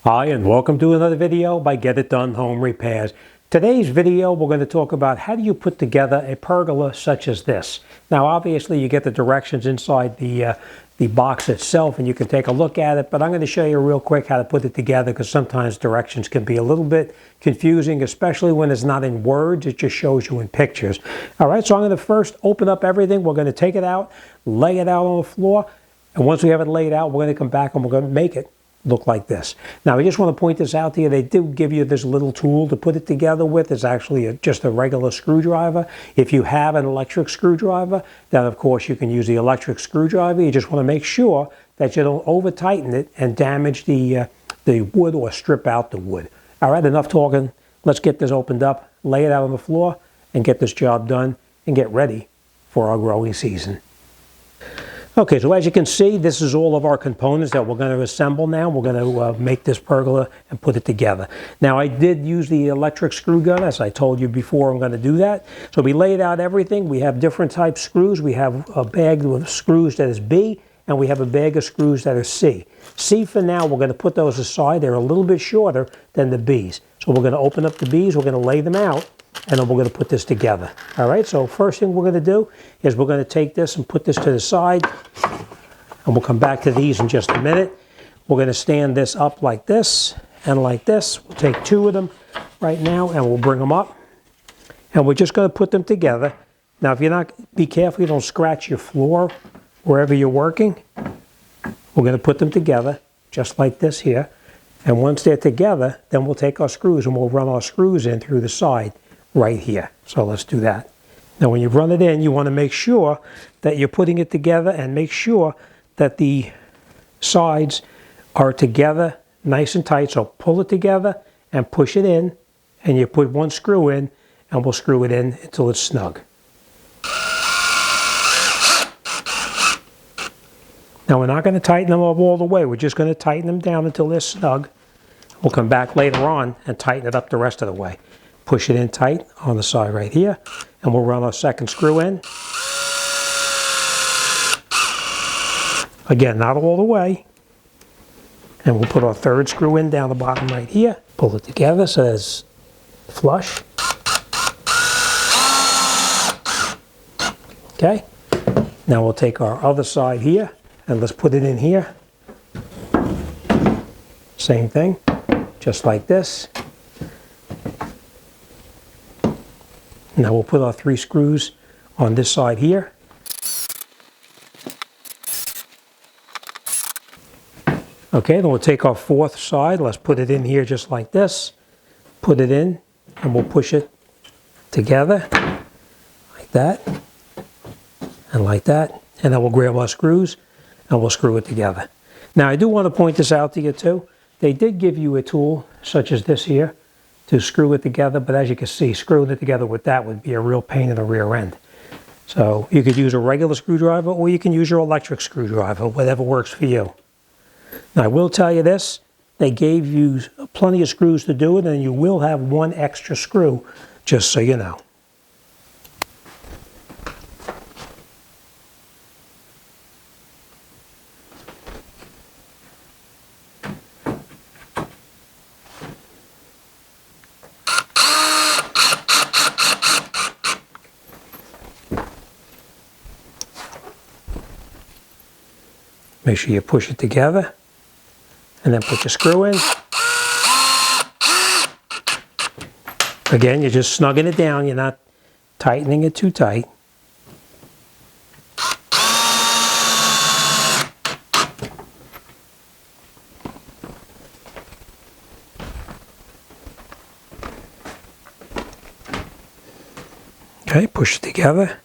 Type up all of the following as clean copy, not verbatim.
Hi, and welcome to another video by Get It Done Home Repairs. Today's video we're going to talk about how do you put together a pergola such as this. Now obviously you get the directions inside the box itself and you can take a look at it, but I'm going to show you real quick how to put it together because sometimes directions can be a little bit confusing, especially when it's not in words, it just shows you in pictures. Alright, so I'm going to first open up everything, we're going to take it out, lay it out on the floor, and once we have it laid out we're going to come back and we're going to make it look like this. Now I just want to point this out to you. They do give you this little tool to put it together with. It's actually just a regular screwdriver. If you have an electric screwdriver, then of course you can use the electric screwdriver. You just want to make sure that you don't over tighten it and damage the wood or strip out the wood. All right, enough talking. Let's get this opened up, lay it out on the floor, and get this job done and get ready for our growing season. Okay, so as you can see, this is all of our components that we're going to assemble now. We're going to make this pergola and put it together. Now, I did use the electric screw gun, as I told you before I'm going to do that. So we laid out everything. We have different type screws. We have a bag of screws that is B, and we have a bag of screws that are C. C for now, we're going to put those aside. They're a little bit shorter than the B's. So we're going to open up the B's, we're going to lay them out, and then we're going to put this together. All right, so first thing we're going to do is we're going to take this and put this to the side, and we'll come back to these in just a minute. We're going to stand this up like this and like this. We'll take two of them right now and we'll bring them up, and we're just going to put them together. Now if you're not, be careful you don't scratch your floor wherever you're working. We're going to put them together just like this here, and once they're together then we'll take our screws and we'll run our screws in through the side right here. So let's do that. Now when you run it in, you want to make sure that you're putting it together and make sure that the sides are together nice and tight. So pull it together and push it in, and you put one screw in and we'll screw it in until it's snug. Now we're not going to tighten them up all the way. We're just going to tighten them down until they're snug. We'll come back later on and tighten it up the rest of the way. Push it in tight on the side right here, and we'll run our second screw in. Again, not all the way. And we'll put our third screw in down the bottom right here. Pull it together so it's flush. Okay. Now we'll take our other side here and let's put it in here. Same thing, just like this. Now we'll put our three screws on this side here. Okay, then we'll take our fourth side. Let's put it in here just like this. Put it in, and we'll push it together like that and like that. And then we'll grab our screws and we'll screw it together. Now I do want to point this out to you too. They did give you a tool such as this here to screw it together, but as you can see, screwing it together with that would be a real pain in the rear end. So you could use a regular screwdriver or you can use your electric screwdriver, whatever works for you. Now I will tell you this, they gave you plenty of screws to do it, and you will have one extra screw, just so you know. Make sure you push it together and then put your screw in. Again, you're just snugging it down. You're not tightening it too tight. Okay, push it together.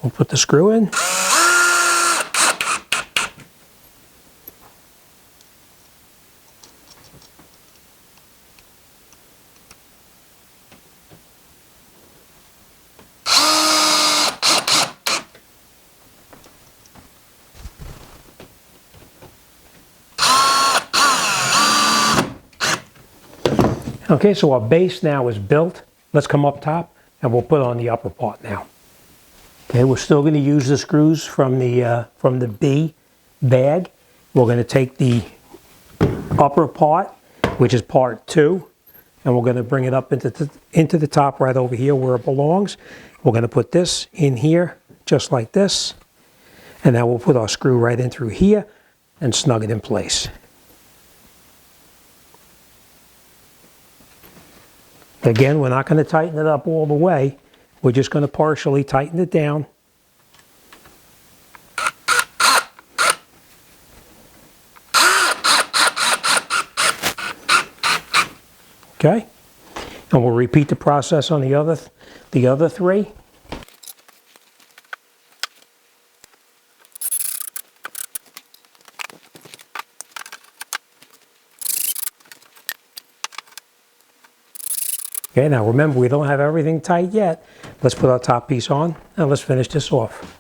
We'll put the screw in. Okay, so our base now is built. Let's come up top and we'll put on the upper part now. Okay, we're still going to use the screws from the B bag. We're going to take upper part, which is part 2. And we're going to bring it up into the top right over here where it belongs. We're going to put this in here just like this. And now we'll put our screw right in through here and snug it in place. Again, we're not going to tighten it up all the way. We're just going to partially tighten it down. Okay, and we'll repeat the process on the other 3. Okay, now remember, we don't have everything tight yet. Let's put our top piece on and let's finish this off.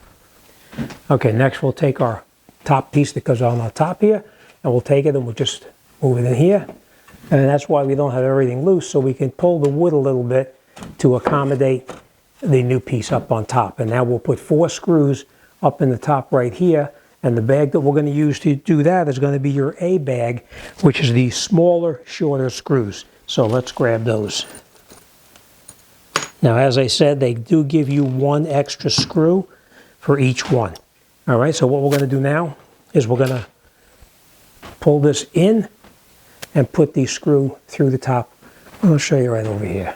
Okay, next we'll take our top piece that goes on top here, and we'll take it and we'll just move it in here. And that's why we don't have everything loose, so we can pull the wood a little bit to accommodate the new piece up on top. And now we'll put 4 screws up in the top right here, and the bag that we're going to use to do that is going to be your A bag, which is the smaller, shorter screws. So let's grab those. Now, as I said, they do give you 1 extra screw for each one. All right, so what we're going to do now is we're going to pull this in and put the screw through the top. I'll show you right over here.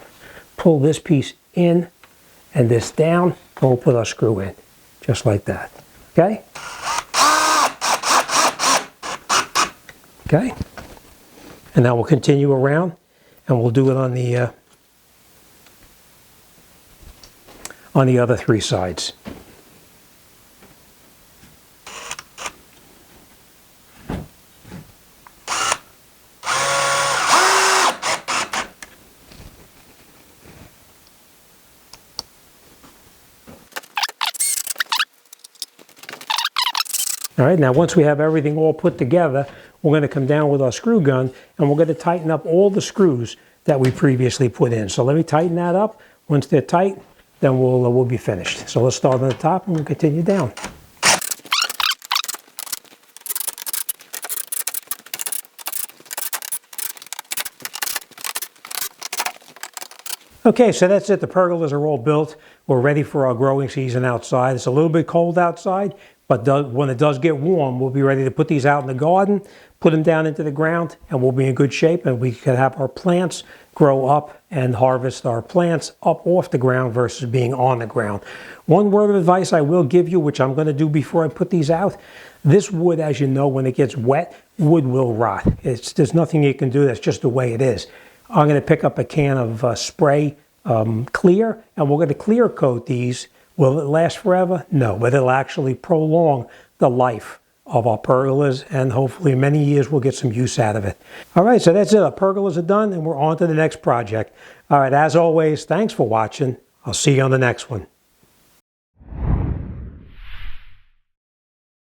Pull this piece in and this down, and we'll put our screw in, just like that. Okay? Okay? And now we'll continue around, and we'll do it on the other 3 sides. All right, now once we have everything all put together, we're going to come down with our screw gun and we're going to tighten up all the screws that we previously put in. So let me tighten that up. Once they're tight, then we'll be finished. So let's start on the top and we'll continue down. Okay, so that's it. The pergolas are all built. We're ready for our growing season outside. It's a little bit cold outside, but when it does get warm, we'll be ready to put these out in the garden, put them down into the ground, and we'll be in good shape, and we can have our plants grow up and harvest our plants up off the ground versus being on the ground. One word of advice I will give you, which I'm going to do before I put these out, this wood, as you know, when it gets wet, wood will rot. There's nothing you can do. That's just the way it is. I'm going to pick up a can of spray clear, and we're going to clear coat these. Will it last forever? No, but it'll actually prolong the life of our pergolas, and hopefully many years we'll get some use out of it. All right, so that's it. Our pergolas are done, and we're on to the next project. All right, as always, thanks for watching. I'll see you on the next one.